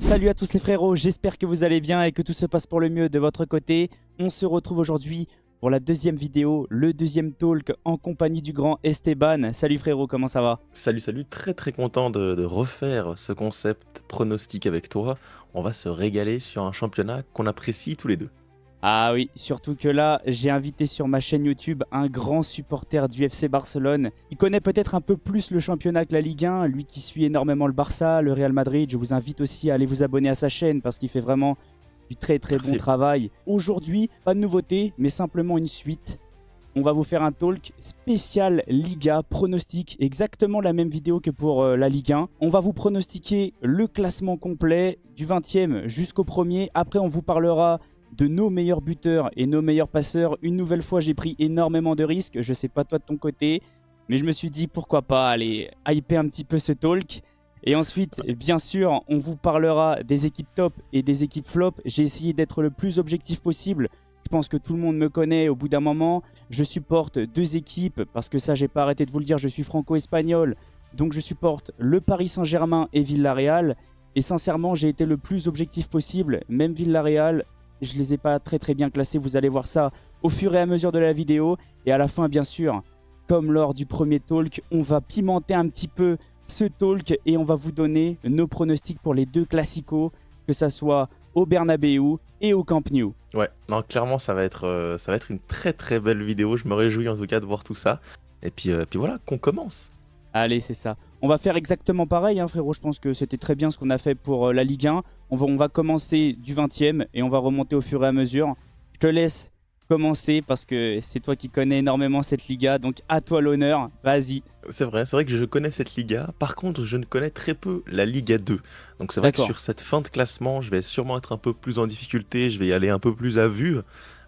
Salut à tous les frérots, j'espère que vous allez bien et que tout se passe pour le mieux de votre côté. On se retrouve aujourd'hui pour la deuxième vidéo, le deuxième talk en compagnie du grand Esteban. Salut frérot, comment ça va? Salut, très content de refaire ce concept pronostic avec toi. On va se régaler sur un championnat qu'on apprécie tous les deux. Ah oui, surtout que là, j'ai invité sur ma chaîne YouTube un grand supporter du FC Barcelone. Il connaît peut-être un peu plus le championnat que la Ligue 1, lui qui suit énormément le Barça, le Real Madrid. Je vous invite aussi à aller vous abonner à sa chaîne parce qu'il fait vraiment du très bon Merci. travail. Aujourd'hui, pas de nouveauté, mais simplement une suite. On va vous faire un talk spécial Liga, pronostic, exactement la même vidéo que pour la Ligue 1. On va vous pronostiquer le classement complet du 20e jusqu'au premier. Après, on vous parlera de nos meilleurs buteurs et nos meilleurs passeurs. Une nouvelle fois, j'ai pris énormément de risques. Je sais pas toi de ton côté, mais je me suis dit pourquoi pas aller hyper un petit peu ce talk. Et ensuite, bien sûr, on vous parlera des équipes top et des équipes flop. J'ai essayé d'être le plus objectif possible. Je pense que tout le monde me connaît au bout d'un moment. Je supporte deux équipes parce que ça, j'ai pas arrêté de vous le dire. Je suis franco-espagnol. Donc, je supporte le Paris Saint-Germain et Villarreal. Et sincèrement, j'ai été le plus objectif possible. Même Villarreal, je les ai pas très bien classés. Vous allez voir ça au fur et à mesure de la vidéo. Et à la fin, bien sûr, comme lors du premier talk, on va pimenter un petit peu ce talk et on va vous donner nos pronostics pour les deux classicos, que ça soit au Bernabéu et au Camp Nou. Ouais, non, clairement, ça va être une très belle vidéo. Je me réjouis en tout cas de voir tout ça. Et puis voilà, qu'on commence. Allez, c'est ça. On va faire exactement pareil, hein, frérot. Je pense que c'était très bien ce qu'on a fait pour la Ligue 1. On va commencer du 20e et on va remonter au fur et à mesure. Je te laisse commencer parce que c'est toi qui connais énormément cette Liga. Donc à toi l'honneur, vas-y. C'est vrai que je connais cette Liga. Par contre, je ne connais très peu la Liga 2. Donc c'est vrai que D'accord. sur cette fin de classement, je vais sûrement être un peu plus en difficulté. Je vais y aller un peu plus à vue.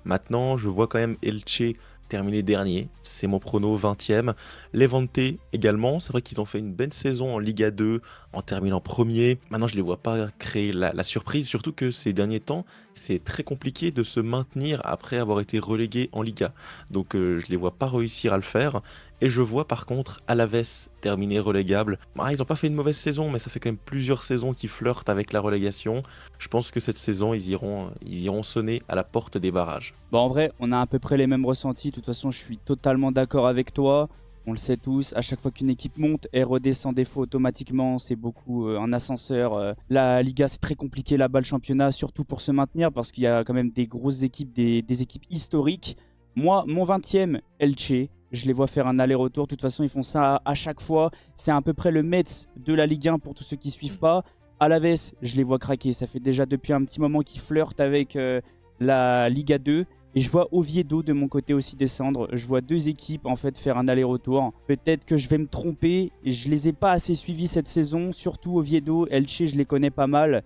Maintenant, je vois quand même Elche terminer dernier. C'est mon prono 20e. Levante également. C'est vrai qu'ils ont fait une belle saison en Liga 2 en terminant premier. Maintenant, je ne les vois pas créer la surprise. Surtout que ces derniers temps, c'est très compliqué de se maintenir après avoir été relégué en Liga. Donc je ne les vois pas réussir à le faire. Et je vois par contre Alaves terminer relégable. Ah, ils n'ont pas fait une mauvaise saison, mais ça fait quand même plusieurs saisons qu'ils flirtent avec la relégation. Je pense que cette saison, ils iront sonner à la porte des barrages. Bon, en vrai, on a à peu près les mêmes ressentis. De toute façon, je suis totalement d'accord avec toi. On le sait tous, à chaque fois qu'une équipe monte, elle redescend des fois automatiquement. C'est beaucoup un ascenseur. La Liga, c'est très compliqué là-bas, le championnat, surtout pour se maintenir parce qu'il y a quand même des grosses équipes, des équipes historiques. Moi, mon 20e, Elche, je les vois faire un aller-retour. De toute façon, ils font ça à chaque fois. C'est à peu près le Metz de la Ligue 1 pour tous ceux qui ne suivent pas. Alaves, je les vois craquer. Ça fait déjà depuis un petit moment qu'ils flirtent avec la Liga 2. Et je vois Oviedo de mon côté aussi descendre. Je vois deux équipes en fait faire un aller-retour. Peut-être que je vais me tromper. Je les ai pas assez suivis cette saison. Surtout Oviedo, Elche, je les connais pas mal.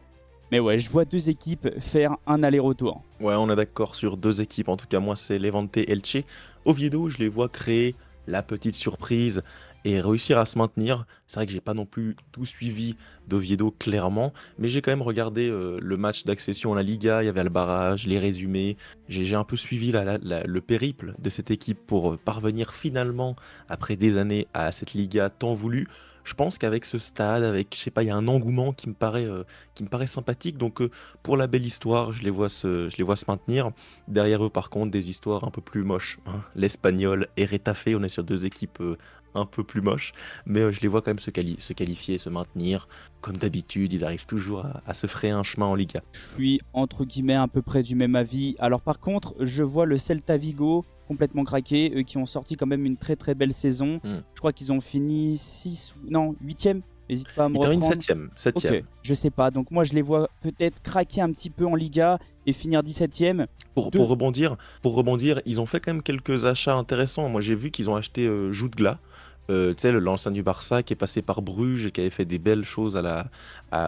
Mais ouais, je vois deux équipes faire un aller-retour. Ouais, on est d'accord sur deux équipes. En tout cas, moi, c'est Levante Elche. Oviedo, je les vois créer la petite surprise et réussir à se maintenir. C'est vrai que j'ai pas non plus tout suivi d'Oviedo clairement, mais j'ai quand même regardé le match d'accession à la Liga. Il y avait le barrage, les résumés. J'ai un peu suivi le périple de cette équipe pour parvenir finalement, après des années, à cette Liga tant voulue. Je pense qu'avec ce stade, avec, je sais pas, il y a un engouement qui me paraît sympathique. Donc, pour la belle histoire, je les vois se maintenir. Derrière eux, par contre, des histoires un peu plus moches, hein. L'Espagnol et Retafe, on est sur deux équipes un peu plus moches. Mais je les vois quand même se qualifier, se maintenir. Comme d'habitude, ils arrivent toujours à se frayer un chemin en Liga. Je suis entre guillemets à peu près du même avis. Alors par contre, je vois le Celta Vigo complètement craqué, eux qui ont sorti quand même une très belle saison. Hmm. Je crois qu'ils ont fini 8e. N'hésite pas à me Ils terminent reprendre. 7e. Ok, je sais pas. Donc moi je les vois peut-être craquer un petit peu en Liga et finir 17e. Pour rebondir, ils ont fait quand même quelques achats intéressants. Moi, j'ai vu qu'ils ont acheté Jude Gla. Tu sais, l'ancien du Barça qui est passé par Bruges et qui avait fait des belles choses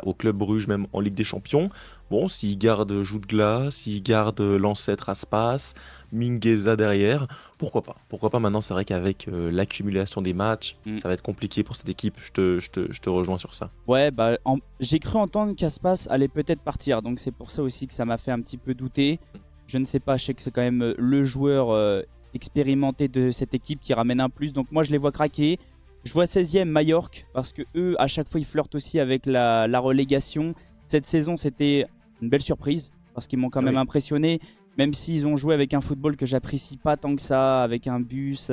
au club Bruges, même en Ligue des Champions. Bon, s'ils gardent Jude Gla, s'ils gardent l'ancêtre Aspas, Mingueza derrière, pourquoi pas? Pourquoi pas maintenant? C'est vrai qu'avec l'accumulation des matchs, ça va être compliqué pour cette équipe. Je te rejoins sur ça. Ouais, bah, j'ai cru entendre qu'Aspas allait peut-être partir. Donc c'est pour ça aussi que ça m'a fait un petit peu douter. Je ne sais pas, je sais que c'est quand même le joueur expérimenté de cette équipe qui ramène un plus. Donc moi je les vois craquer. Je vois 16e Majorque parce que eux à chaque fois ils flirtent aussi avec la relégation. Cette saison, c'était une belle surprise parce qu'ils m'ont quand même Oui. impressionné, même s'ils ont joué avec un football que j'apprécie pas tant que ça, avec un bus,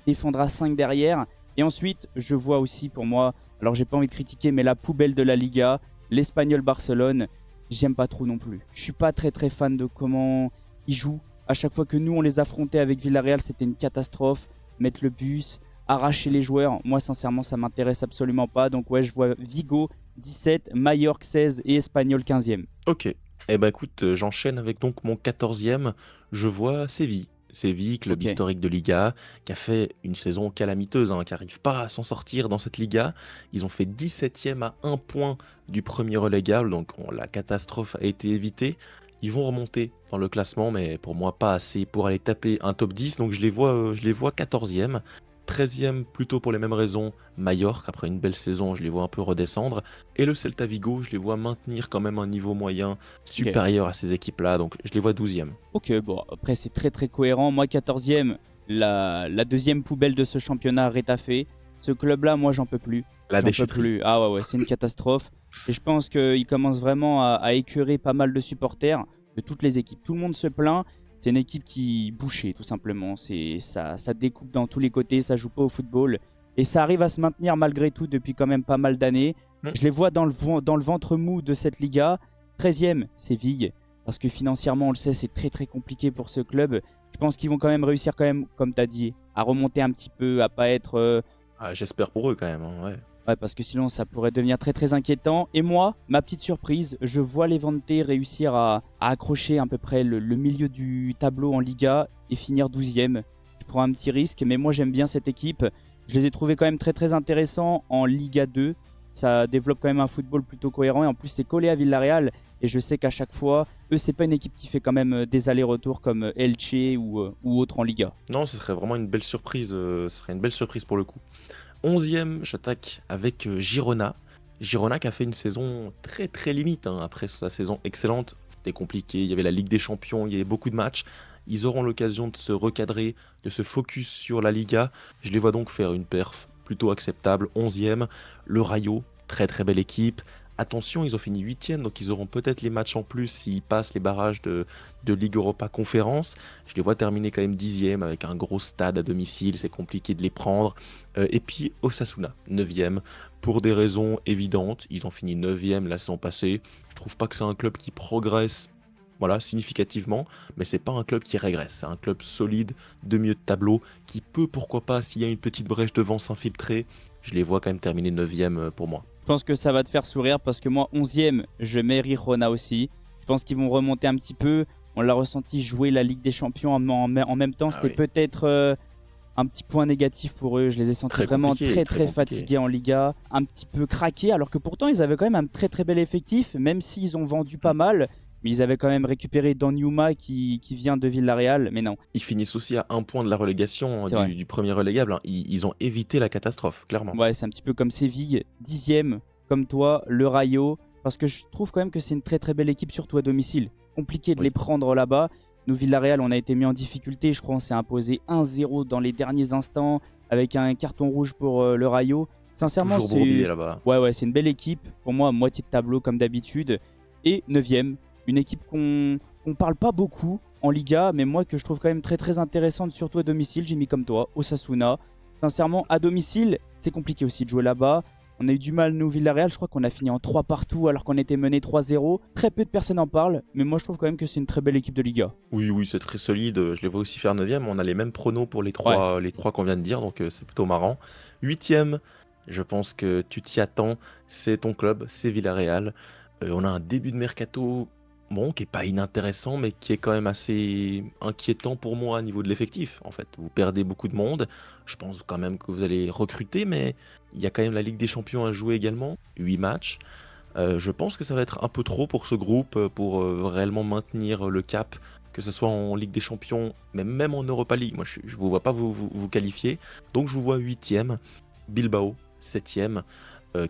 défendre à 5 derrière. Et ensuite, je vois aussi pour moi, alors j'ai pas envie de critiquer, mais la poubelle de la Liga, l'Espagnol Barcelone, j'aime pas trop non plus. Je suis pas très fan de comment ils jouent. À chaque fois que nous on les affrontait avec Villarreal, c'était une catastrophe. Mettre le bus, arracher les joueurs, moi sincèrement ça m'intéresse absolument pas. Donc ouais, je vois Vigo 17, Mallorca 16 et Espagnol 15e. Ok. Eh ben écoute, j'enchaîne avec donc mon 14e. Je vois Séville. Séville, club Ok, historique de Liga, qui a fait une saison calamiteuse, hein, qui n'arrive pas à s'en sortir dans cette Liga. Ils ont fait 17e à 1 point du premier relégable, donc la catastrophe a été évitée. Ils vont remonter dans le classement, mais pour moi pas assez pour aller taper un top 10, donc je les vois 14e. 13e, plutôt pour les mêmes raisons, Majorque, après une belle saison, je les vois un peu redescendre. Et le Celta Vigo, je les vois maintenir quand même un niveau moyen ok. supérieur à ces équipes-là, donc je les vois 12e. Ok, bon, après c'est très cohérent. Moi 14e, la deuxième poubelle de ce championnat, Retafe. Ce club-là, moi j'en peux plus. La J'en peux déchetterie. plus. Ah ouais, c'est une catastrophe. Et je pense qu'il commence vraiment à écœurer pas mal de supporters de toutes les équipes. Tout le monde se plaint. C'est une équipe qui bouchait tout simplement. Ça découpe dans tous les côtés, ça joue pas au football. Et ça arrive à se maintenir malgré tout depuis quand même pas mal d'années. Hmm. Je les vois dans le ventre mou de cette Liga. 13e, c'est Vigue. Parce que financièrement, on le sait, c'est très compliqué pour ce club. Je pense qu'ils vont quand même réussir, quand même, comme tu as dit, à remonter un petit peu, à pas être... Ah, j'espère pour eux quand même, hein, ouais. Ouais, parce que sinon, ça pourrait devenir très inquiétant. Et moi, ma petite surprise, je vois Levante réussir à accrocher à peu près le milieu du tableau en Liga et finir 12e. Je prends un petit risque, mais moi, j'aime bien cette équipe. Je les ai trouvés quand même très intéressants en Liga 2. Ça développe quand même un football plutôt cohérent. Et en plus, c'est collé à Villarreal. Et je sais qu'à chaque fois, eux, c'est pas une équipe qui fait quand même des allers-retours comme Elche ou autre en Liga. Non, ce serait vraiment une belle surprise, ce serait une belle surprise pour le coup. 11e, j'attaque avec Girona. Girona qui a fait une saison très limite, hein. Après sa saison excellente, c'était compliqué, il y avait la Ligue des Champions, il y avait beaucoup de matchs. Ils auront l'occasion de se recadrer, de se focus sur la Liga. Je les vois donc faire une perf plutôt acceptable. 11e, le Rayo, très belle équipe. Attention, ils ont fini 8e, donc ils auront peut-être les matchs en plus s'ils passent les barrages de Ligue Europa Conférence. Je les vois terminer quand même 10e avec un gros stade à domicile, c'est compliqué de les prendre. Et puis Osasuna, 9e, pour des raisons évidentes. Ils ont fini 9e la saison passée. Je trouve pas que c'est un club qui progresse, voilà, significativement, mais c'est pas un club qui régresse. C'est un club solide, de milieu de tableau, qui peut, pourquoi pas, s'il y a une petite brèche devant, s'infiltrer. Je les vois quand même terminer 9e pour moi. Je pense que ça va te faire sourire parce que moi, 11e, je mets Girona aussi. Je pense qu'ils vont remonter un petit peu. On l'a ressenti jouer la Ligue des Champions en même temps. Ah C'était oui, peut-être un petit point négatif pour eux. Je les ai sentis très vraiment compliqué, très très compliqué. fatigués en Liga. Un petit peu craqués alors que pourtant, ils avaient quand même un très bel effectif. Même s'ils ont vendu pas mal. Mais ils avaient quand même récupéré Danyuma qui vient de Villarreal. Mais non, Ils finissent aussi à 1 point de la relégation, hein, c'est vrai. du premier relégable, hein. Ils ont évité la catastrophe, clairement. Ouais, c'est un petit peu comme Séville, 10e, comme toi, le Rayo. Parce que je trouve quand même que c'est une très belle équipe, surtout à domicile. Compliqué de les Oui, prendre là-bas. Nous, Villarreal, on a été mis en difficulté. Je crois on s'est imposé 1-0 dans les derniers instants avec un carton rouge pour le Rayo. Sincèrement, toujours bourbier c'est là-bas. ouais, c'est une belle équipe. Pour moi, moitié de tableau comme d'habitude. Et 9e, une équipe qu'on parle pas beaucoup en Liga, mais moi que je trouve quand même très intéressante, surtout à domicile. J'ai mis comme toi, Osasuna. Sincèrement, à domicile, c'est compliqué aussi de jouer là-bas. On a eu du mal, nous, Villarreal. Je crois qu'on a fini en 3 partout alors qu'on était mené 3-0. Très peu de personnes en parlent, mais moi je trouve quand même que c'est une très belle équipe de Liga. Oui, c'est très solide. Je les vois aussi faire 9e. On a les mêmes pronos pour Ouais, les trois qu'on vient de dire, donc c'est plutôt marrant. 8e, je pense que tu t'y attends. C'est ton club, c'est Villarreal. On a un début de mercato, bon, qui est pas inintéressant, mais qui est quand même assez inquiétant pour moi à niveau de l'effectif. En fait, vous perdez beaucoup de monde. Je pense quand même que vous allez recruter, mais il y a quand même la Ligue des Champions à jouer également. 8 matchs. Je pense que ça va être un peu trop pour ce groupe, pour réellement maintenir le cap, que ce soit en Ligue des Champions, mais même en Europa League. Moi, je ne vous vois pas vous qualifier. Donc, je vous vois 8e, Bilbao 7e.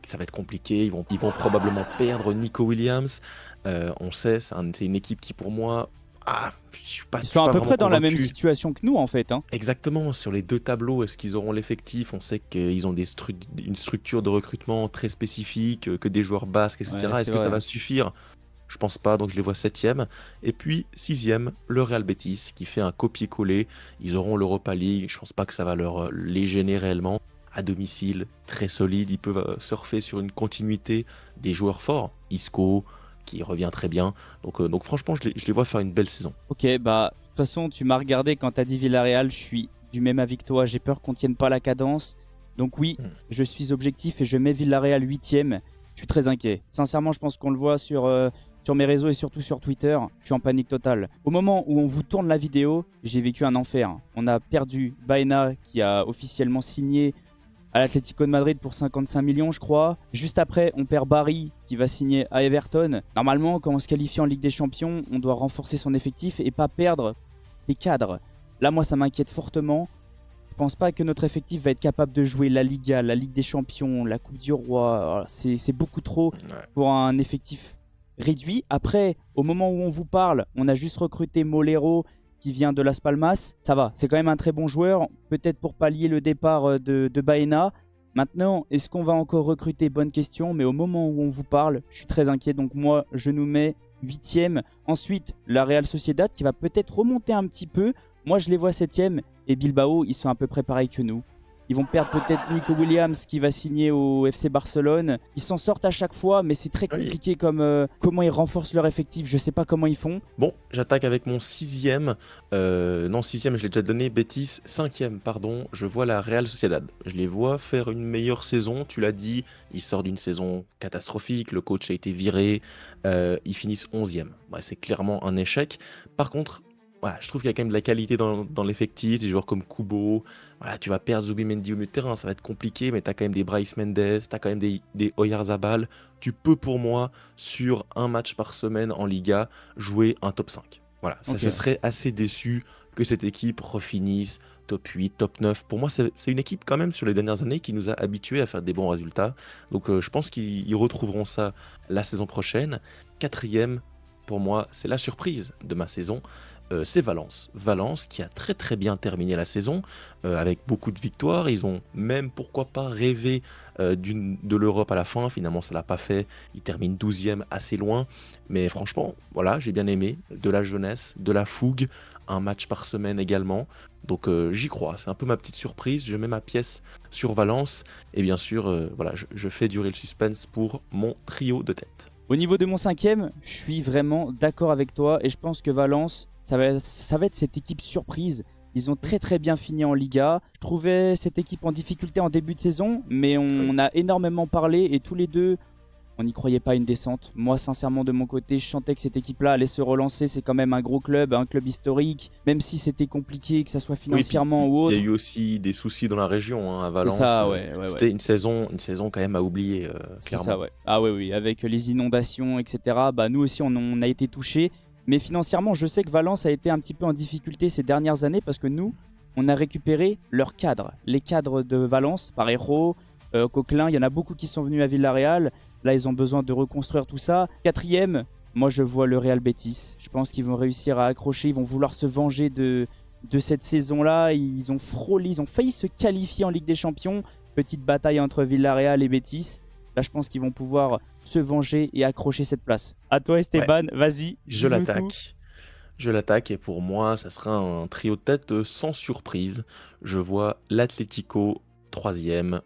Ça va être compliqué. Ils vont probablement perdre Nico Williams. On sait, c'est une équipe qui, pour moi, Ils Je sont suis à pas peu vraiment près dans la même convaincu. situation que nous, en fait, hein. Exactement, sur les 2 tableaux, est-ce qu'ils auront l'effectif? On sait qu'ils ont une structure de recrutement très spécifique, que des joueurs basques, et Ouais, cetera. Est-ce c'est que ça vrai. va suffire? Je pense pas, donc je les vois 7e. Et puis 6e, le Real Betis, qui fait un copier-coller. Ils auront l'Europa League, je pense pas que ça va les gêner réellement. À domicile, très solide, ils peuvent surfer sur une continuité des joueurs forts. Isco, qui revient très bien. Donc franchement, je les vois faire une belle saison. Ok, bah, de toute façon, tu m'as regardé quand t'as dit Villarreal, je suis du même avis que toi. J'ai peur qu'on tienne pas la cadence. Donc oui, Hmm. je suis objectif et je mets Villarreal 8e. Je suis très inquiet. Sincèrement, je pense qu'on le voit sur mes réseaux et surtout sur Twitter. Je suis en panique totale. Au moment où on vous tourne la vidéo, j'ai vécu un enfer. On a perdu Baena qui a officiellement signé à l'Atlético de Madrid pour 55 millions, je crois. Juste après, on perd Barry qui va signer à Everton. Normalement, quand on se qualifie en Ligue des Champions, on doit renforcer son effectif et pas perdre des cadres. Là, moi, ça m'inquiète fortement. Je pense pas que notre effectif va être capable de jouer la Liga, la Ligue des Champions, la Coupe du Roi. Voilà, c'est beaucoup trop Ouais. pour un effectif réduit. Après, au moment où on vous parle, on a juste recruté Molero qui vient de Las Palmas. Ça va, c'est quand même un très bon joueur, peut-être pour pallier le départ de Baena. Maintenant, est-ce qu'on va encore recruter? Bonne question, mais au moment où on vous parle, je suis très inquiet. Donc moi, je nous mets 8e. Ensuite, la Real Sociedad qui va peut-être remonter un petit peu. Moi, je les vois 7e. Et Bilbao, ils sont à peu près pareils que nous. Ils vont perdre peut-être Nico Williams qui va signer au FC Barcelone. Ils s'en sortent à chaque fois, mais c'est très Oui. compliqué comme comment ils renforcent leur effectif. Je sais pas comment ils font. Bon, j'attaque avec mon 6e. Non, 6e, je l'ai déjà donné. Betis, 5e, pardon. Je vois la Real Sociedad. Je les vois faire une meilleure saison. Tu l'as dit, ils sortent d'une saison catastrophique. Le coach a été viré. Ils finissent 11e. Ouais, c'est clairement un échec. Par contre, voilà, je trouve qu'il y a quand même de la qualité dans l'effectif. Des joueurs comme Kubo. Voilà, tu vas perdre Zubimendi au milieu de terrain. Ça va être compliqué, mais tu as quand même des Bryce Mendes. Tu as quand même des Oyarzabal. Tu peux, pour moi, sur un match par semaine en Liga, jouer un top 5. Voilà, ça, Ok. je serais assez déçu que cette équipe refinisse top 8, top 9. Pour moi, c'est une équipe quand même sur les dernières années qui nous a habitués à faire des bons résultats. Donc je pense qu'ils retrouveront ça la saison prochaine. 4e, pour moi, c'est la surprise de ma saison. C'est Valence. Valence qui a très très bien terminé la saison avec beaucoup de victoires. Ils ont même, pourquoi pas, rêvé de l'Europe à la fin. Finalement, ça l'a pas fait. Ils terminent 12e, assez loin. Mais franchement, voilà, j'ai bien aimé. De la jeunesse, de la fougue, un match par semaine également. Donc j'y crois. C'est un peu ma petite surprise. Je mets ma pièce sur Valence. Et bien sûr, voilà, je fais durer le suspense pour mon trio de tête. Au niveau de mon 5e, je suis vraiment d'accord avec toi et je pense que Valence, ça va être cette équipe surprise. Ils ont très très bien fini en Liga. Je trouvais cette équipe en difficulté en début de saison, mais Oui. on a énormément parlé et tous les deux, on n'y croyait pas à une descente. Moi, sincèrement, de mon côté, je sentais que cette équipe-là allait se relancer. C'est quand même un gros club, un club historique. Même si c'était compliqué, que ça soit Oui, puis financièrement ou il y a autre. eu aussi des soucis dans la région, hein, à C'est Valence. ça, ouais, ouais, ouais. C'était une saison quand même à oublier, C'est clairement. ça, ouais. Ah ouais, oui, avec les inondations, etc. Bah, nous aussi, on a été touchés. Mais financièrement, je sais que Valence a été un petit peu en difficulté ces dernières années parce que nous, on a récupéré leurs cadres. Les cadres de Valence, Parejo, Coquelin, il y en a beaucoup qui sont venus à Villarreal. Là, ils ont besoin de reconstruire tout ça. 4e, moi, je vois le Real Betis. Je pense qu'ils vont réussir à accrocher. Ils vont vouloir se venger de cette saison-là. Ils ont frôlé, ils ont failli se qualifier en Ligue des Champions. Petite bataille entre Villarreal et Betis. Là, je pense qu'ils vont pouvoir se venger et accrocher cette place. À toi, Ouais, Esteban, vas-y, je dis-nous tout. l'attaque. Je l'attaque et pour moi, ça sera un trio de tête sans surprise. Je vois l'Atlético 3e,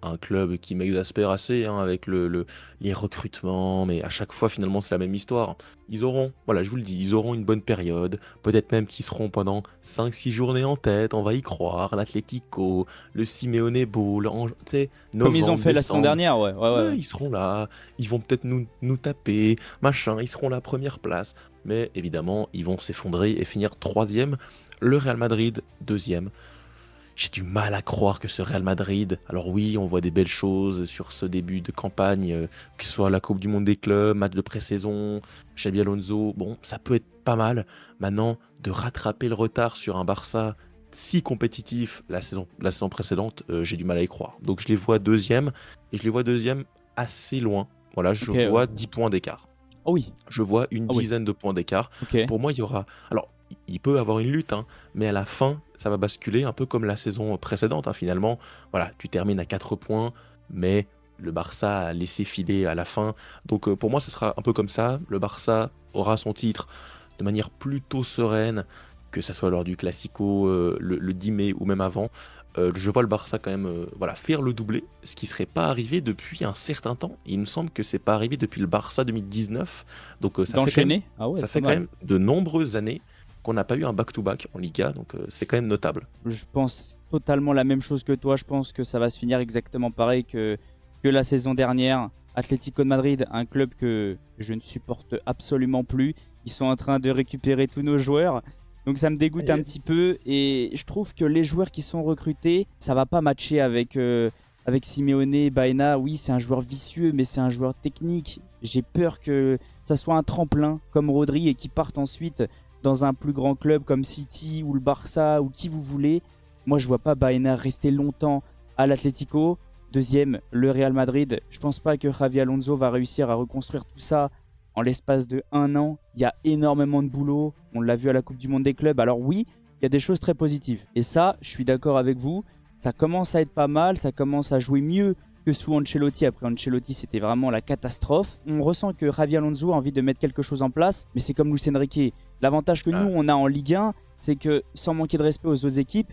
un club qui m'exaspère assez hein, avec les recrutements, mais à chaque fois finalement c'est la même histoire. Ils auront, voilà, je vous le dis, ils auront une bonne période, peut-être même qu'ils seront pendant 5-6 journées en tête, on va y croire, l'Atlético, le Simeone Bowl, tu sais, Comme ils ont novembre, fait la saison décembre. dernière, ouais. Ouais, ouais, Ouais, ouais. ils seront là, ils vont peut-être nous taper, machin, ils seront la première place. Mais évidemment, ils vont s'effondrer et finir 3e. Le Real Madrid, 2e. J'ai du mal à croire que ce Real Madrid, alors oui, on voit des belles choses sur ce début de campagne, que ce soit la Coupe du Monde des clubs, match de pré-saison, Xabi Alonso, bon, ça peut être pas mal. Maintenant, de rattraper le retard sur un Barça si compétitif la saison précédente, j'ai du mal à y croire. Donc je les vois 2e, et je les vois 2e assez loin. Voilà, je Ok, ouais. vois 10 points d'écart. Oh oui, Je vois une ah oui, dizaine de points d'écart. ok. Pour moi, il y aura alors il peut avoir une lutte, hein, mais à la fin, ça va basculer un peu comme la saison précédente, hein, finalement. Voilà, tu termines à 4 points, mais le Barça a laissé filer à la fin. Donc, pour moi, ce sera un peu comme ça. Le Barça aura son titre de manière plutôt sereine, que ça soit lors du Classico, le 10 mai ou même avant. Je vois le Barça quand même, voilà, faire le doublé, ce qui serait pas arrivé depuis un certain temps. Il me semble que c'est pas arrivé depuis le Barça 2019, donc D'enchaîner? Ah ouais, ça c'est pas fait quand mal. même de nombreuses années qu'on n'a pas eu un back-to-back en Liga, donc c'est quand même notable. Je pense totalement la même chose que toi. Je pense que ça va se finir exactement pareil que la saison dernière. Atlético de Madrid, un club que je ne supporte absolument plus. Ils sont en train de récupérer tous nos joueurs. Donc ça me dégoûte Aïe, un aïe. petit peu. Et je trouve que les joueurs qui sont recrutés, ça va pas matcher avec Simeone et Baena. Oui, c'est un joueur vicieux, mais c'est un joueur technique. J'ai peur que ça soit un tremplin comme Rodri et qu'il parte ensuite dans un plus grand club comme City ou le Barça ou qui vous voulez. Moi, je vois pas Baena rester longtemps à l'Atlético. Deuxième, le Real Madrid. Je pense pas que Javi Alonso va réussir à reconstruire tout ça en l'espace de 1 an. Il y a énormément de boulot. On l'a vu à la Coupe du Monde des clubs. Alors oui, il y a des choses très positives. Et ça, je suis d'accord avec vous. Ça commence à être pas mal. Ça commence à jouer mieux que sous Ancelotti. Après Ancelotti, c'était vraiment la catastrophe. On ressent que Javi Alonso a envie de mettre quelque chose en place. Mais c'est comme Luis Enrique. L'avantage que nous, Ah, on a en Ligue 1, c'est que sans manquer de respect aux autres équipes,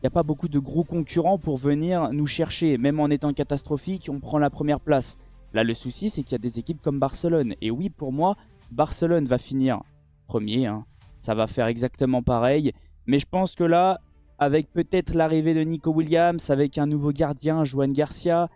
il n'y a pas beaucoup de gros concurrents pour venir nous chercher. Même en étant catastrophique, on prend la première place. Là, le souci, c'est qu'il y a des équipes comme Barcelone. Et oui, pour moi, Barcelone va finir premier, hein. Ça va faire exactement pareil. Mais je pense que là, avec peut-être l'arrivée de Nico Williams, avec un nouveau gardien, Joan Garcia,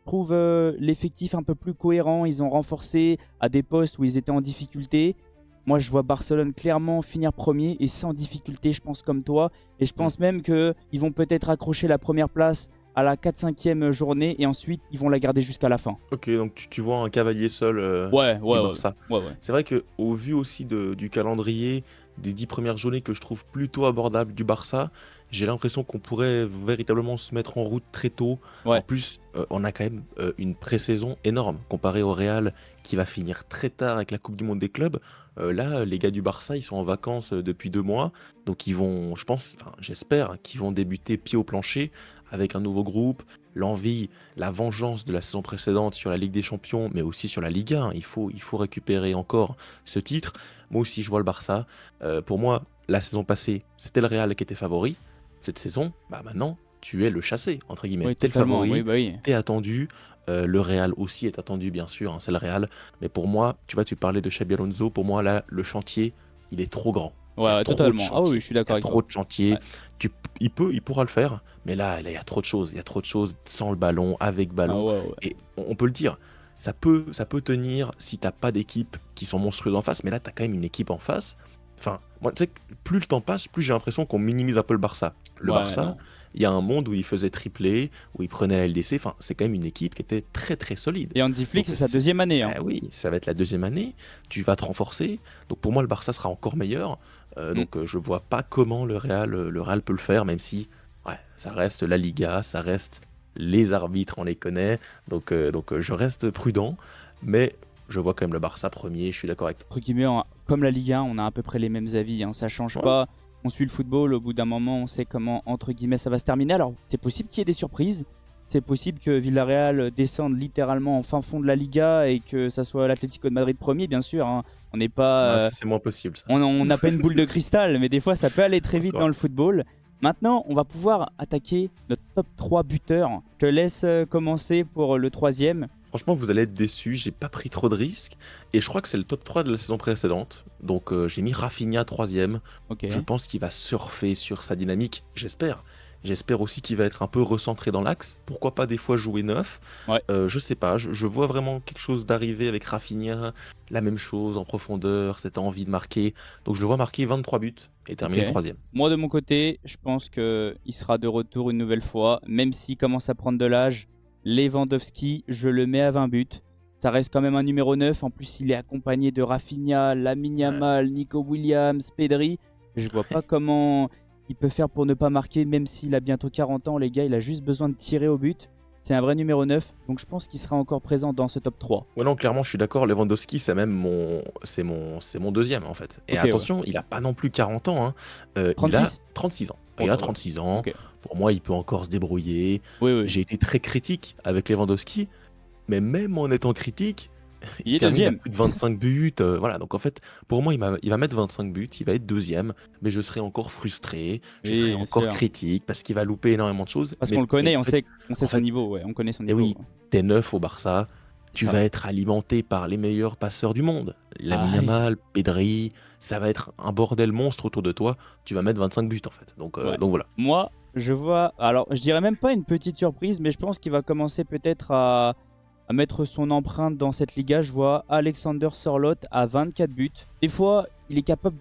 je trouve l'effectif un peu plus cohérent. Ils ont renforcé à des postes où ils étaient en difficulté. Moi, je vois Barcelone clairement finir premier et sans difficulté, je pense comme toi. Et je mmh. pense même qu'ils vont peut-être accrocher la première place à la 4-5e journée et ensuite ils vont la garder jusqu'à la fin. OK, donc tu vois un cavalier seul, Ouais, du ouais, ouais, Barça. ouais, ouais. C'est vrai qu'au vu aussi du calendrier, des 10 premières journées que je trouve plutôt abordables du Barça, j'ai l'impression qu'on pourrait véritablement se mettre en route très tôt. En Ouais, plus, on a quand même, une pré-saison énorme comparé au Real qui va finir très tard avec la coupe du monde des clubs. Là, les gars du Barça, ils sont en vacances, depuis 2 mois, donc ils vont je pense, enfin j'espère, qu'ils vont débuter pied au plancher avec un nouveau groupe, l'envie, la vengeance de la saison précédente sur la Ligue des Champions, mais aussi sur la Ligue 1. Il faut récupérer encore ce titre. Moi aussi, je vois le Barça. Pour moi, la saison passée, c'était le Real qui était favori. Cette saison, bah maintenant, tu es le chassé, entre guillemets. oui, T'es le totalement. Oui, favori, bah oui. t'es attendu. Le Real aussi est attendu, bien sûr, hein, c'est le Real. Mais pour moi, tu vois, tu parlais de Xabi Alonso. Pour moi, là, le chantier, il est trop grand. Ouais, Il y a ouais, trop de totalement. Ah oui, chantiers. je suis Il y d'accord a avec trop toi. de chantiers. Ouais. Il pourra le faire, mais là, il y a trop de choses. Il y a trop de choses sans le ballon, avec Ah ballon. ouais, ouais. Et on peut le dire, ça peut tenir si t'as pas d'équipe qui sont monstrueuses en face, mais là, t'as quand même une équipe en face. Enfin, moi, tu sais, que plus le temps passe, plus j'ai l'impression qu'on minimise un peu le Barça. Le Ouais, Barça, non. il y a un monde où il faisait triplé, où il prenait la LDC. Enfin, c'est quand même une équipe qui était très très solide. Et Hansi Flick, Donc, c'est sa deuxième année, hein. ah oui, ça va être la deuxième année. Tu vas te renforcer. Donc, pour moi, le Barça sera encore meilleur. Mm. Je vois pas comment le Real peut le faire, même si ouais, ça reste la Liga, ça reste les arbitres, on les connaît. Je reste prudent, mais je vois quand même le Barça premier, je suis d'accord avec toi. Entre guillemets, comme la Ligue 1, on a à peu près les mêmes avis, hein. Ça change Ouais. pas. On suit le football, au bout d'un moment, on sait comment, entre guillemets, ça va se terminer. Alors, c'est possible qu'il y ait des surprises. C'est possible que Villarreal descende littéralement en fin fond de la Liga et que ça soit l'Atlético de Madrid premier, bien sûr, hein. On n'est pas, Ah, ça, c'est moins possible, ça. on n'a pas une boule de cristal, mais des fois, ça peut aller très Ouais, c'est vite vrai. dans le football. Maintenant, on va pouvoir attaquer notre top 3 buteurs. Je te laisse commencer pour le troisième. Franchement, vous allez être déçus, j'ai pas pris trop de risques, et je crois que c'est le top 3 de la saison précédente. Donc j'ai mis Rafinha troisième. Ok. Je pense qu'il va surfer sur sa dynamique, j'espère. J'espère aussi qu'il va être un peu recentré dans l'axe. Pourquoi pas des fois jouer neuf. Ouais. Je sais pas, je vois vraiment quelque chose d'arriver avec Rafinha, la même chose en profondeur, cette envie de marquer. Donc je le vois marquer 23 buts et terminer Ok. troisième. Moi, de mon côté, je pense qu'il sera de retour une nouvelle fois, même s'il commence à prendre de l'âge. Lewandowski, je le mets à 20 buts. Ça reste quand même un numéro 9. En plus, il est accompagné de Rafinha, Lamine Ouais. Yamal, Nico Williams, Pedri. Je vois pas comment il peut faire pour ne pas marquer, même s'il a bientôt 40 ans, les gars. Il a juste besoin de tirer au but. C'est un vrai numéro 9, donc je pense qu'il sera encore présent dans ce top 3. Ouais, non, clairement, je suis d'accord. Lewandowski, c'est même mon deuxième, en fait. Et Ok, ouais. attention, il a pas non plus 40 ans, hein. Il a 36? 36 ans. Oh, Il a ça va. 36 ans. Ok. Pour moi, il peut encore se débrouiller. Oui, oui. J'ai été très critique avec Lewandowski, mais même en étant critique, Il il est termine à deuxième. plus de 25 buts. Voilà, donc en fait, pour moi, il va mettre 25 buts, il va être deuxième, mais je serai encore frustré, je serai Oui, bien encore sûr. critique parce qu'il va louper énormément de choses. Parce qu'on le Mais connaît, en fait, on sait en son fait, niveau, ouais. On connaît son et niveau. oui, t'es neuf au Barça, C'est tu ça. vas être alimenté par les meilleurs passeurs du monde. Lamine Ah, ouais. Yamal, Pedri, ça va être un bordel monstre autour de toi. Tu vas mettre 25 buts en fait. Ouais. Donc voilà. Moi, je vois. Alors, je dirais même pas une petite surprise, mais je pense qu'il va commencer peut-être à mettre son empreinte dans cette Liga. Je vois Alexander Sorloth à 24 buts. Des fois, il est capable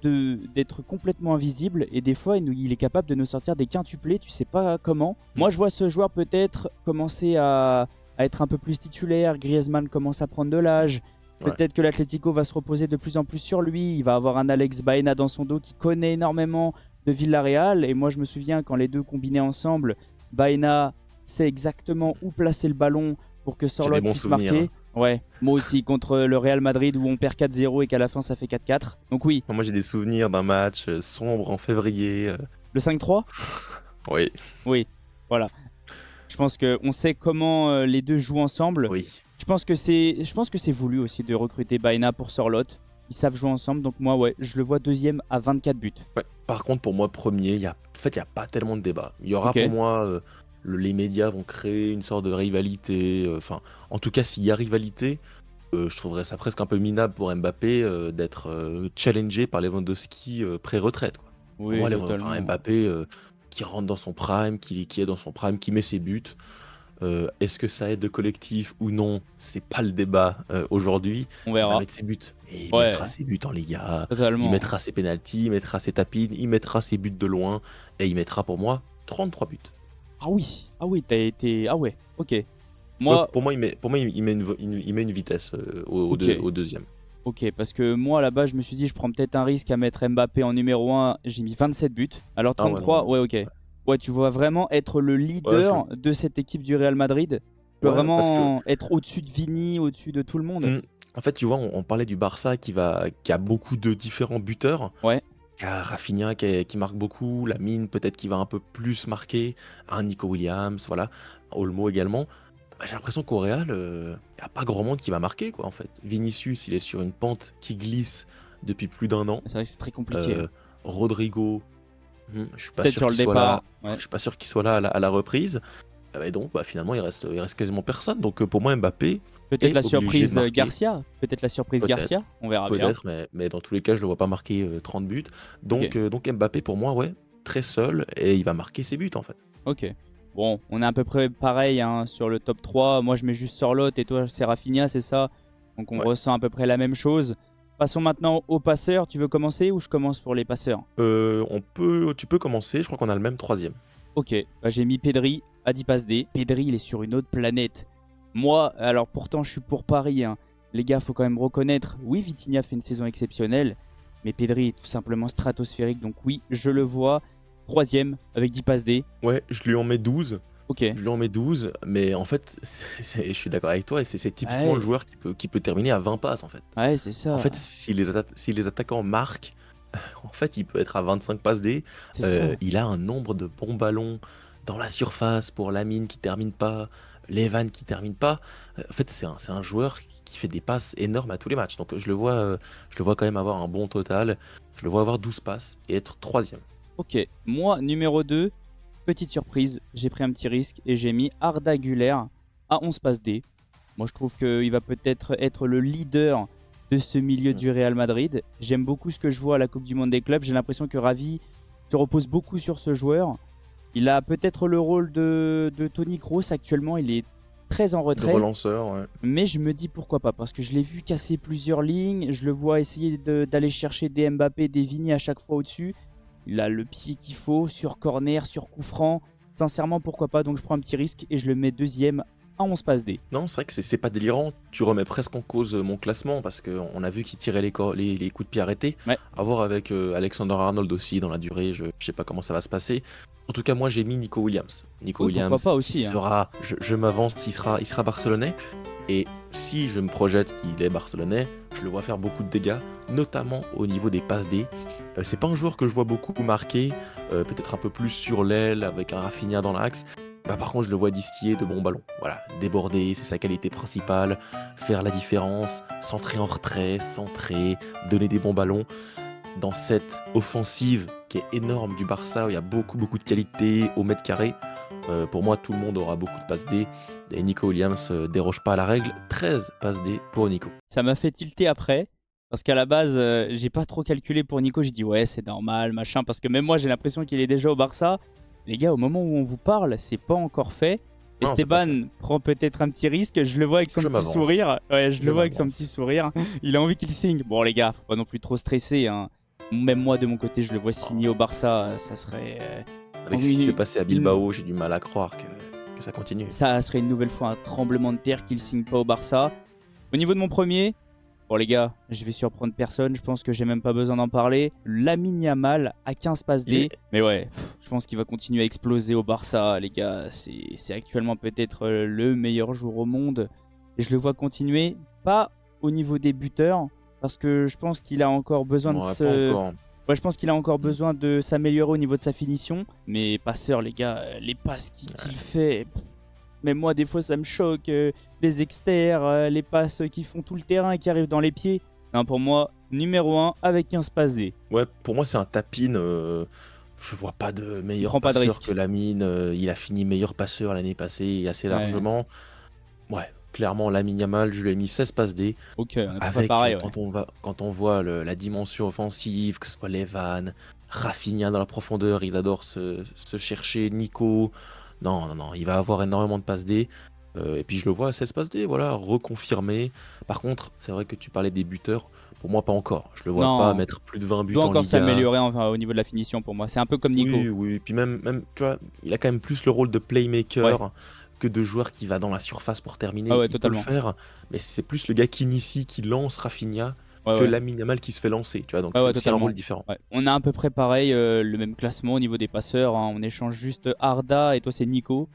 d'être complètement invisible et des fois, il est capable de nous sortir des quintuplés. Tu sais pas comment. Moi, je vois ce joueur peut-être commencer à être un peu plus titulaire. Griezmann commence à prendre de l'âge. Ouais. Peut-être que l'Atlético va se reposer de plus en plus sur lui. Il va avoir un Alex Baena dans son dos qui connaît énormément de Villarreal. Et moi, je me souviens quand les deux combinaient ensemble, Baena sait exactement où placer le ballon pour que J'ai des Sorloth bons puisse souvenirs, marquer. hein. Ouais, moi aussi contre le Real Madrid où on perd 4-0 et qu'à la fin ça fait 4-4. Donc oui, Moi j'ai des souvenirs d'un match sombre en février. le 5-3. Oui, Oui, voilà. Je pense qu'on sait comment les deux jouent ensemble. oui. Je pense que c'est voulu aussi de recruter Baena pour Sorloth. Ils savent jouer ensemble, donc moi ouais, je le vois deuxième à 24 buts. Ouais. Par contre, pour moi, premier, en fait, il n'y a pas tellement de débat. Il y aura Ok. pour moi, les médias vont créer une sorte de rivalité. Enfin, en tout cas, s'il y a rivalité, je trouverais ça presque un peu minable pour Mbappé d'être challengé par Lewandowski pré-retraite, quoi. Pour Oui, moi, totalement. Mbappé qui rentre dans son prime, qui est dans son prime, qui met ses buts. Est-ce que ça aide le collectif ou non? C'est pas le débat aujourd'hui. On Il va verra. mettre ses buts. Et il Ouais, mettra ses buts en Liga. Il totalement. mettra ses pénaltys, il mettra ses tapines, il mettra ses buts de loin. Et il mettra pour moi 33 buts. Ah oui, t'as été... Ah ouais, ok. Ouais, Moi, pour moi, il met une vitesse ok. au deuxième. Ok, parce que moi là-bas, je me suis dit, je prends peut-être un risque à mettre Mbappé en numéro 1. J'ai mis 27 buts. Alors Ah ouais, non, 33, non. ouais, ok. Ouais, tu vois vraiment être le Ouais, leader de cette équipe du Real Madrid. Tu peux ouais, parce que vraiment être au-dessus de Vini, au-dessus de tout le monde. en fait, tu vois, on parlait du Barça qui a beaucoup de différents buteurs. Ouais, Il y a Rafinha qui marque beaucoup, Lamine peut-être qui va un peu plus marquer, un Nico Williams, voilà, Olmo également. Bah, j'ai l'impression qu'au Real, il n'y a pas grand monde qui va marquer, quoi, en fait. Vinicius, il est sur une pente qui glisse depuis plus d'un an. c'est vrai que c'est très compliqué. Rodrigo, je suis pas Peut-être sûr sur le qu'il soit là. départ. Ouais. Je suis pas sûr qu'il soit là à la reprise. Et donc, bah, finalement, il reste quasiment personne. Donc, pour moi, Mbappé Peut-être est la obligé de surprise marquer. Garcia. Peut-être la surprise Peut-être. Garcia. On verra bien. Peut-être, mais dans tous les cas, je ne le vois pas marquer 30 buts. Ok. Donc Mbappé, pour moi, ouais, très seul, et il va marquer ses buts, en fait. Ok. Bon, on est à peu près pareil hein, sur le top 3. Moi, je mets juste Sorloth et toi, c'est Rafinha, c'est ça? Donc, on Ouais. ressent à peu près la même chose. Passons maintenant aux passeurs. Tu veux commencer ou je commence pour les passeurs? Tu peux commencer, je crois qu'on a le même troisième. Ok, bah, j'ai mis Pedri à 10 passes D. Pedri, il est sur une autre planète. Moi, alors pourtant, je suis pour Paris. Hein. Les gars, faut quand même reconnaître. Oui, Vitinha fait une saison exceptionnelle. Mais Pedri est tout simplement stratosphérique. Donc oui, je le vois. Troisième avec 10 passes D. Ouais, je lui en mets 12. Ok. Je lui en mets 12, mais en fait, je suis d'accord avec toi, et c'est typiquement Ouais, le joueur qui peut terminer à 20 passes, en fait. ouais c'est ça. En fait, si les attaquants marquent, en fait, il peut être à 25 passes D. C'est ça. Il a un nombre de bons ballons dans la surface pour Lamine qui termine pas, Levan qui termine pas. En fait, c'est un joueur qui fait des passes énormes à tous les matchs. Donc je le vois quand même avoir un bon total. Je le vois avoir 12 passes et être troisième. Ok, moi, numéro 2, petite surprise, j'ai pris un petit risque et j'ai mis Arda Güler à 11 passes D. Moi, je trouve qu'il va peut-être être le leader de ce milieu du Real Madrid. J'aime beaucoup ce que je vois à la Coupe du Monde des clubs. J'ai l'impression que Ravi se repose beaucoup sur ce joueur. Il a peut-être le rôle de Toni Kroos actuellement. Il est très en De retrait. relanceur, ouais. Mais je me dis pourquoi pas, parce que je l'ai vu casser plusieurs lignes. Je le vois essayer d'aller chercher des Mbappé, des Vini à chaque fois au-dessus. Il a le pied qu'il faut, sur corner, sur coup franc. Sincèrement, pourquoi pas. Donc je prends un petit risque et je le mets deuxième à 11 passes D. Non, c'est vrai que c'est pas délirant. Tu remets presque en cause mon classement parce qu'on a vu qu'il tirait les coups de pied arrêtés. Ouais. À voir avec Alexander Arnold aussi dans la durée. Je sais pas comment ça va se passer. En tout cas, moi j'ai mis Nico Williams. Nico Oui, pourquoi Williams pas qui aussi, hein. sera, je m'avance, il sera barcelonais. Et si je me projette qu'il est barcelonais, je le vois faire beaucoup de dégâts, notamment au niveau des passes D. C'est pas un joueur que je vois beaucoup marquer, peut-être un peu plus sur l'aile avec un Rafinha dans l'axe. Bah, par contre, je le vois distiller de bons ballons. Voilà, déborder, c'est sa qualité principale. Faire la différence, centrer en retrait, centrer, donner des bons ballons. Dans cette offensive qui est énorme du Barça, où il y a beaucoup de qualité au mètre carré, pour moi, tout le monde aura beaucoup de passes D. Et Nico Williams déroge pas à la règle. 13 passes D pour Nico. Ça m'a fait tilter après. Parce qu'à la base, j'ai pas trop calculé pour Nico. J'ai dit ouais, c'est normal, machin. Parce que même moi, j'ai l'impression qu'il est déjà au Barça. Les gars, au moment où on vous parle, c'est pas encore fait. Non, c'est pas fait. Esteban prend peut-être un petit risque. Je le vois avec son Je petit m'avance. sourire. Ouais, je Je le vois avec son m'avance. petit sourire. Il a envie qu'il signe. Bon, les gars, faut pas non plus trop stresser, hein. Même moi, de mon côté, je le vois signer au Barça. Ça serait. Avec ce qui s'est passé à Bilbao, j'ai du mal à croire que ça continue. Ça serait une nouvelle fois un tremblement de terre qu'il signe pas au Barça. Au niveau de mon premier, bon les gars, je vais surprendre personne, je pense que j'ai même pas besoin d'en parler. Lamine Yamal à 15 passes D. Mais ouais, je pense qu'il va continuer à exploser au Barça, les gars. C'est actuellement peut-être le meilleur joueur au monde. Et je le vois continuer, pas au niveau des buteurs, parce que je pense qu'il a encore besoin de Ouais, se... pas encore. Ouais, je pense qu'il a encore besoin de s'améliorer au niveau de sa finition. Mais passeur, les gars, les passes qu'il fait... Même moi, des fois, ça me choque. Les exters, les passes qui font tout le terrain et qui arrivent dans les pieds. Non, pour moi, numéro 1 avec 15 passes D. Ouais, pour moi, c'est un tapin. Je vois pas de meilleur prend pas de passeur risque. que Lamine. Il a fini meilleur passeur l'année passée assez Ouais. largement. Ouais, clairement, Lamine Yamal, je lui ai mis 16 passes D. Ok, on est pas Avec, pareil. Ouais. quand on voit la dimension offensive, que ce soit Levan, Rafinha dans la profondeur, ils adorent se chercher, Nico. Non, il va avoir énormément de passes D. Et puis je le vois à 16 passes D, voilà, reconfirmé. Par contre, c'est vrai que tu parlais des buteurs. Pour moi, pas encore. Je le vois Non. pas mettre plus de 20 Il buts doit en encore Liga. s'améliorer enfin, au niveau de la finition pour moi. C'est un peu comme Nico. Oui. Puis même, tu vois, il a quand même plus le rôle de playmaker que de joueur qui va dans la surface pour terminer. Ah ouais, il totalement. peut le faire, mais c'est plus le gars qui initie, qui lance Rafinha, Ouais, que ouais. Lamine Yamal qui se fait lancer. Tu vois, donc Ouais, c'est ouais, aussi un totalement. rôle différent. Ouais. On a à peu près pareil, le même classement au niveau des passeurs, hein. On échange juste Arda et toi c'est Nico.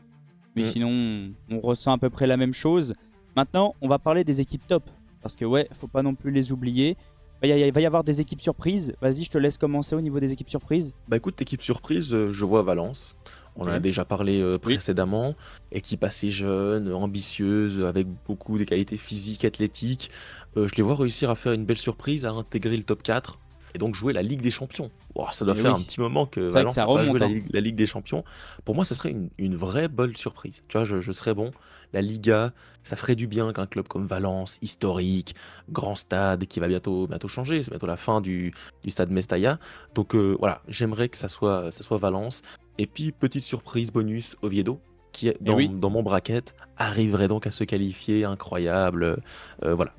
Mais sinon, on ressent à peu près la même chose. Maintenant, on va parler des équipes top. Parce que ouais, faut pas non plus les oublier. Il va y avoir des équipes surprises. Vas-y, je te laisse commencer au niveau des équipes surprises. Bah écoute, équipe surprise, je vois Valence. On en a Ok. déjà parlé précédemment. Équipe assez jeune, ambitieuse, avec beaucoup de qualités physiques, athlétiques. Je les vois réussir à faire une belle surprise, à intégrer le top 4 et donc jouer la Ligue des Champions. Wow, ça doit Mais faire oui. un petit moment que C'est vrai que Valence ça n'a pas joué remonte, hein. la Ligue des Champions. Pour moi, ça serait une vraie bonne surprise. Tu vois, je serais bon. La Liga, ça ferait du bien qu'un club comme Valence, historique, grand stade, qui va bientôt changer. C'est bientôt la fin du stade Mestalla. Donc voilà, j'aimerais que ça soit Valence. Et puis, petite surprise bonus, Oviedo, qui est oui. dans mon bracket, arriverait donc à se qualifier, incroyable. Voilà,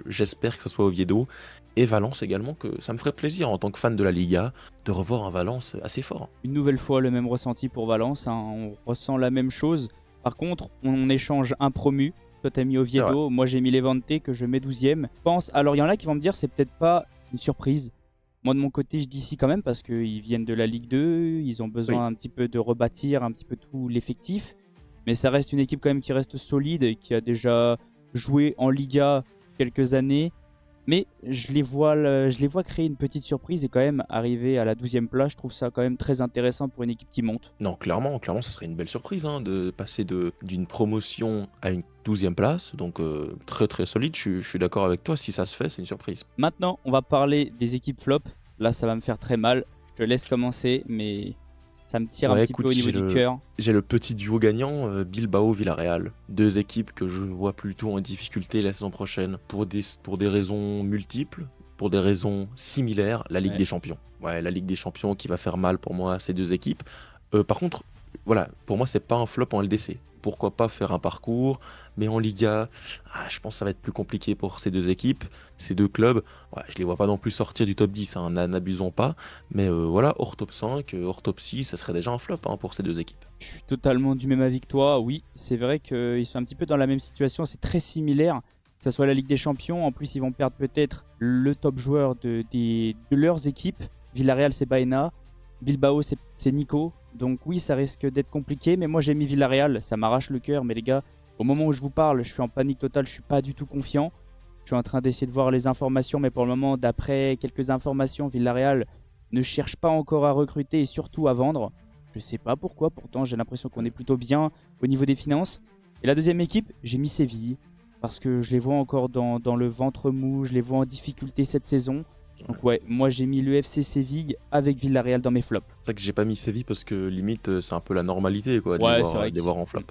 j'espère que ce soit Oviedo. Et Valence également, que ça me ferait plaisir en tant que fan de la Liga, de revoir un Valence assez fort. Une nouvelle fois, le même ressenti pour Valence, hein. On ressent la même chose. Par contre, on échange un promu. Toi, t'as mis Oviedo. Moi, j'ai mis Levante, que je mets 12e. Alors, il y en a qui vont me dire, c'est peut-être pas une surprise. Moi, de mon côté, je dis si quand même, parce qu'ils viennent de la Ligue 2. Ils ont besoin un petit peu de rebâtir un petit peu tout l'effectif. Mais ça reste une équipe quand même qui reste solide et qui a déjà joué en Liga quelques années. Mais je les vois créer une petite surprise et quand même arriver à la 12e place. Je trouve ça quand même très intéressant pour une équipe qui monte. Non, clairement, ça serait une belle surprise de passer d'une promotion à une 12e place. Donc très très solide, je suis d'accord avec toi, si ça se fait, c'est une surprise. Maintenant, on va parler des équipes flop. Là, ça va me faire très mal. Je te laisse commencer, mais ça me tire un petit peu au niveau du cœur. J'ai le petit duo gagnant, Bilbao-Villarreal. Deux équipes que je vois plutôt en difficulté la saison prochaine pour des raisons multiples, pour des raisons similaires, la Ligue des Champions. Ouais, la Ligue des Champions qui va faire mal pour moi à ces deux équipes. Par contre, voilà, pour moi, c'est pas un flop en LDC. pourquoi pas faire un parcours. Mais en Liga, je pense que ça va être plus compliqué pour ces deux équipes, ces deux clubs. Ouais, je les vois pas non plus sortir du top 10, hein, n'abusons pas. Mais voilà, hors top 5, hors top 6, ça serait déjà un flop, hein, pour ces deux équipes. Je suis totalement du même avis que toi. Oui, c'est vrai qu'ils sont un petit peu dans la même situation. C'est très similaire. Que ce soit la Ligue des Champions. En plus, ils vont perdre peut-être le top joueur de leurs équipes. Villarreal, c'est Baena. Bilbao, c'est Nico. Donc oui, ça risque d'être compliqué. Mais moi, j'ai mis Villarreal. Ça m'arrache le cœur. Mais les gars, au moment où je vous parle, je suis en panique totale. Je suis pas du tout confiant. Je suis en train d'essayer de voir les informations. Mais pour le moment, d'après quelques informations, Villarreal ne cherche pas encore à recruter et surtout à vendre. Je sais pas pourquoi, pourtant j'ai l'impression qu'on est plutôt bien au niveau des finances. Et la deuxième équipe, j'ai mis Séville. Parce que je les vois encore dans le ventre mou, je les vois en difficulté cette saison. Donc ouais, moi j'ai mis le FC Séville avec Villarreal dans mes flops. C'est vrai que j'ai pas mis Séville parce que limite, c'est un peu la normalité, quoi, de Ouais, c'est vrai les voir en flop.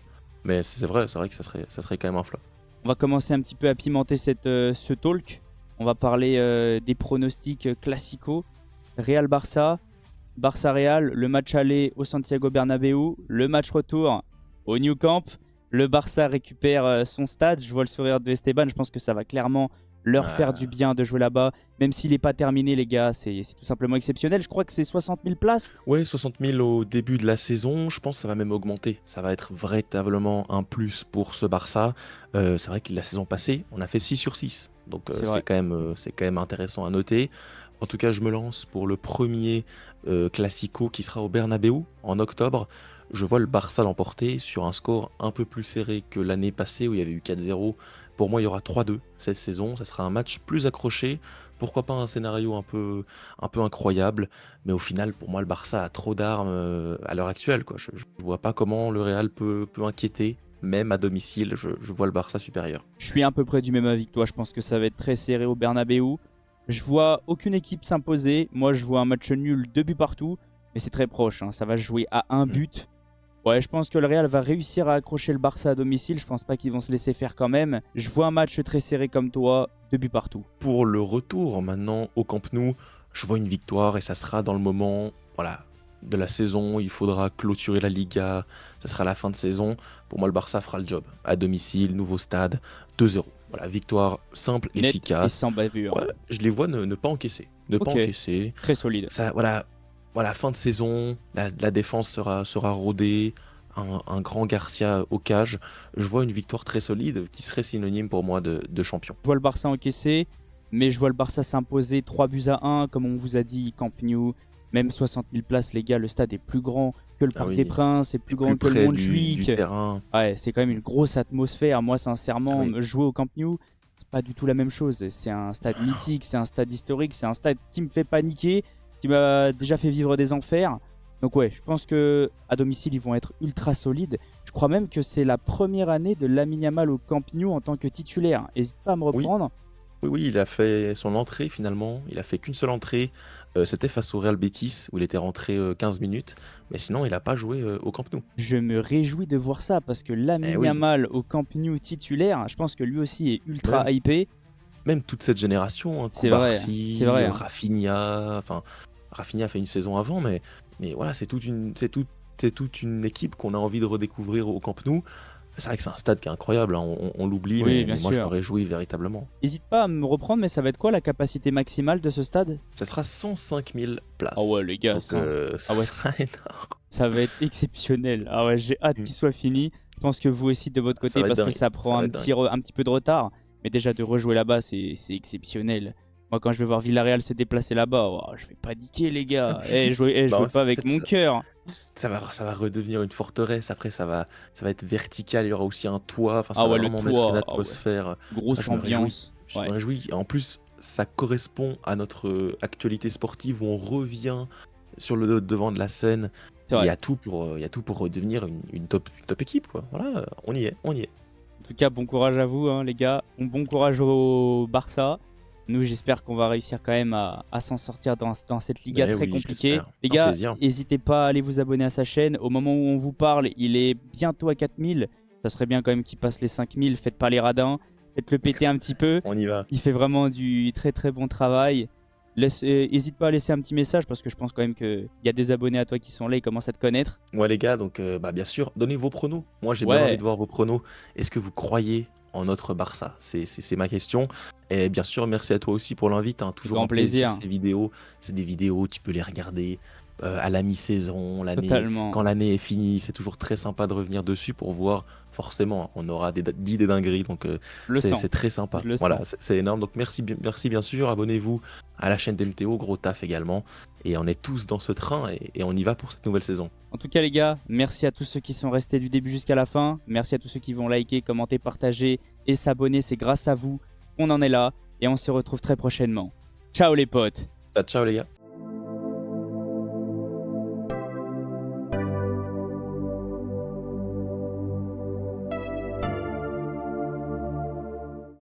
Mais c'est vrai que ça serait quand même un flop. On va commencer un petit peu à pimenter ce talk. On va parler des pronostics classicaux. Real-Barça, Barça-Real, le match aller au Santiago Bernabéu, le match retour au Nou Camp. Le Barça récupère son stade. Je vois le sourire de Esteban. Je pense que ça va clairement leur faire du bien de jouer là-bas. Même s'il n'est pas terminé, les gars, c'est tout simplement exceptionnel. Je crois que c'est 60 000 places. Ouais, 60 000 au début de la saison, je pense que ça va même augmenter. Ça va être véritablement un plus pour ce Barça. C'est vrai que la saison passée, on a fait 6 sur 6. Donc c'est quand même intéressant à noter. En tout cas, je me lance pour le premier Classico qui sera au Bernabéu en octobre. Je vois le Barça l'emporter sur un score un peu plus serré que l'année passée où il y avait eu 4-0. Pour moi, il y aura 3-2 cette saison. Ça sera un match plus accroché. Pourquoi pas un scénario un peu incroyable. Mais au final, pour moi, le Barça a trop d'armes à l'heure actuelle, quoi. Je vois pas comment le Real peut inquiéter. Même à domicile, je vois le Barça supérieur. Je suis à peu près du même avis que toi. Je pense que ça va être très serré au Bernabéu. Je vois aucune équipe s'imposer. Moi, je vois un match nul, 2 buts partout. Mais c'est très proche, hein. Ça va se jouer à un but. Ouais, je pense que le Real va réussir à accrocher le Barça à domicile. Je pense pas qu'ils vont se laisser faire quand même. Je vois un match très serré comme toi, 2 buts partout. Pour le retour maintenant au Camp Nou, je vois une victoire et ça sera dans le moment, voilà, de la saison. Il faudra clôturer la Liga. Ça sera la fin de saison. Pour moi, le Barça fera le job. À domicile, nouveau stade, 2-0. Voilà, victoire simple, Net efficace. et sans bavure. Ouais, je les vois ne pas encaisser. Pas encaisser. Très solide. Ça, voilà, fin de saison, la défense sera rodée, un grand Garcia au cage. Je vois une victoire très solide qui serait synonyme pour moi de champion. Je vois le Barça encaisser, mais je vois le Barça s'imposer 3 buts à 1, comme on vous a dit, Camp Nou. Même 60 000 places, les gars, le stade est plus grand que le Parc des Princes, c'est plus grand que le Montjuïc. Ouais, c'est quand même une grosse atmosphère. Moi, sincèrement, jouer au Camp Nou, c'est pas du tout la même chose. C'est un stade mythique, c'est un stade historique, c'est un stade qui me fait paniquer, qui m'a déjà fait vivre des enfers. Donc ouais, je pense que à domicile, ils vont être ultra solides. Je crois même que c'est la première année de Lamine Yamal au Camp Nou en tant que titulaire. N'hésite pas à me reprendre. Oui, il a fait son entrée finalement. Il a fait qu'une seule entrée. C'était face au Real Betis où il était rentré 15 minutes. Mais sinon, il n'a pas joué au Camp Nou. Je me réjouis de voir ça parce que Lamine Yamal au Camp Nou titulaire, je pense que lui aussi est ultra hypé. Même toute cette génération, hein, Koubarsi, Rafinha. Enfin, Rafinha a fait une saison avant, mais voilà, c'est toute une équipe qu'on a envie de redécouvrir au Camp Nou. C'est vrai que c'est un stade qui est incroyable, hein, on l'oublie, mais moi je me réjouis véritablement. N'hésite pas à me reprendre, mais ça va être quoi la capacité maximale de ce stade? Ça sera 105 000 places. Ah ouais les gars, donc, ça sera énorme. Ça va être exceptionnel. Ah ouais, j'ai hâte qu'il soit fini. Je pense que vous aussi de votre côté, parce que ça prend un petit peu de retard. Mais déjà de rejouer là-bas, c'est exceptionnel. Moi, quand je vais voir Villarreal se déplacer là-bas, je vais paniquer, les gars. Je joue pas avec mon cœur. Ça va redevenir une forteresse. Après, ça va être vertical. Il y aura aussi un toit. Enfin, ça va vraiment mettre une atmosphère. Grosse ambiance. Je me réjouis. Et en plus, ça correspond à notre actualité sportive où on revient sur le devant de la scène. Il y a tout pour redevenir une top équipe, quoi. Voilà, on y est. En tout cas, bon courage à vous, hein, les gars. Bon courage au Barça. Nous, j'espère qu'on va réussir quand même à s'en sortir dans cette Liga très compliquée. Les gars, n'hésitez pas à aller vous abonner à sa chaîne. Au moment où on vous parle, il est bientôt à 4000. Ça serait bien quand même qu'il passe les 5000. Faites pas les radins. Faites-le péter un petit peu. On y va. Il fait vraiment du très très bon travail. N'hésite pas à laisser un petit message parce que je pense quand même qu'il y a des abonnés à toi qui sont là, ils commencent à te connaître. Ouais les gars, donc bah, bien sûr, donnez vos pronos. Moi j'ai bien envie Ouais, de voir vos pronos. Est-ce que vous croyez en notre Barça? C'est ma question. Et bien sûr, merci à toi aussi pour l'invite, hein. Toujours grand un plaisir plaisir, ces vidéos. C'est des vidéos, tu peux les regarder à la mi-saison, totalement. quand l'année est finie. C'est toujours très sympa de revenir dessus pour voir. Forcément, on aura dit des dingueries, donc Je le sens, c'est très sympa. je le Voilà, sens. c'est énorme. Donc merci bien sûr. Abonnez-vous à la chaîne d'MTO, gros taf également. Et on est tous dans ce train et on y va pour cette nouvelle saison. En tout cas les gars, merci à tous ceux qui sont restés du début jusqu'à la fin. Merci à tous ceux qui vont liker, commenter, partager et s'abonner. C'est grâce à vous qu'on en est là. Et on se retrouve très prochainement. Ciao les potes! Ciao les gars.